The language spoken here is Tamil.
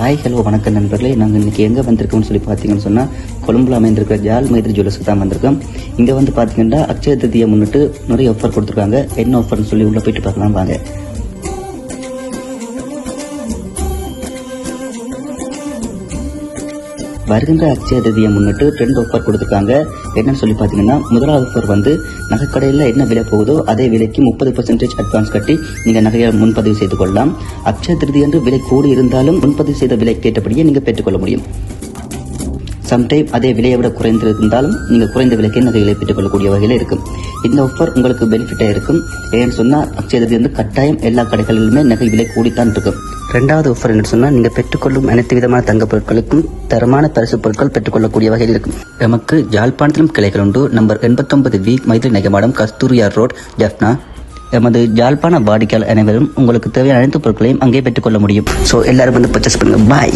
ஹாய் ஹலோ வணக்கம் நண்பர்களே. நாங்கள் இன்றைக்கி எங்கே வந்திருக்கோம்னு சொல்லி பார்த்தீங்கன்னு சொன்னால் கொழும்புல அமைந்திருக்கிற ஜால் மைத்ரி ஜுவல்லர்ஸுக்கு தான் வந்திருக்கோம். இங்கே வந்து பார்த்தீங்கன்னா அக்ஷய திருதியை முன்னிட்டு நிறைய ஆஃபர் கொடுத்துருக்காங்க. என்ன ஆஃபர்னு சொல்லி உள்ளே போயிட்டு பார்க்கலாம் வாங்க. வருகின்ற அக்ஷய திருதியை முன்னிட்டு 2 ஆஃபர் கொடுத்துருக்காங்க. என்னன்னு சொல்லி பார்த்தீங்கன்னா, முதலாவது ஆஃபர் வந்து நகைக்கடையில் என்ன விலை போகுதோ அதே விலைக்கு 30% அட்வான்ஸ் கட்டி நீங்கள் நகையை முன்பதிவு செய்து கொள்ளலாம். அக்ஷய திருதி என்று விலை கூடி இருந்தாலும் முன்பதிவு செய்த விலை கேட்டபடியே நீங்கள் பெற்றுக்கொள்ள முடியும். சம்டைம் அதே விலையை விட குறைந்திருந்தாலும் நீங்கள் குறைந்த விலைக்கே நகைகளை பெற்றுக்கொள்ளக்கூடிய வகையில் இருக்கும். இந்த ஆஃபர் உங்களுக்கு பெனிஃபிட்டாக இருக்கும். ஏன்னு சொன்னால் அக்ஷய திருதி வந்து கட்டாயம் எல்லா கடைகளிலுமே நகை விலை கூடித்தான் இருக்கும். ரெண்டாவது ஆஃபர் என்று சொன்னால் நீங்கள் பெற்றுக்கொள்ளும் அனைத்து விதமான தங்க பொருட்களுக்கும் தரமான பரிசு பொருட்கள் பெற்றுக்கொள்ளக்கூடிய வகையில் இருக்கும். நமக்கு ஜாழ்ப்பாணத்திலும் கிளைகள் உண்டு. நம்பர் 89 மைத்ரி நகைமாடம், கஸ்தூரியார் ரோட், ஜப்னா. எமது ஜாழ்ப்பாண வாடிக்கையாளர் அனைவரும் உங்களுக்கு தேவையான அனைத்து பொருட்களையும் அங்கே பெற்றுக்கொள்ள முடியும். ஸோ எல்லாரும் வந்து பர்ச்சேஸ் பண்ணுங்க. பாய்.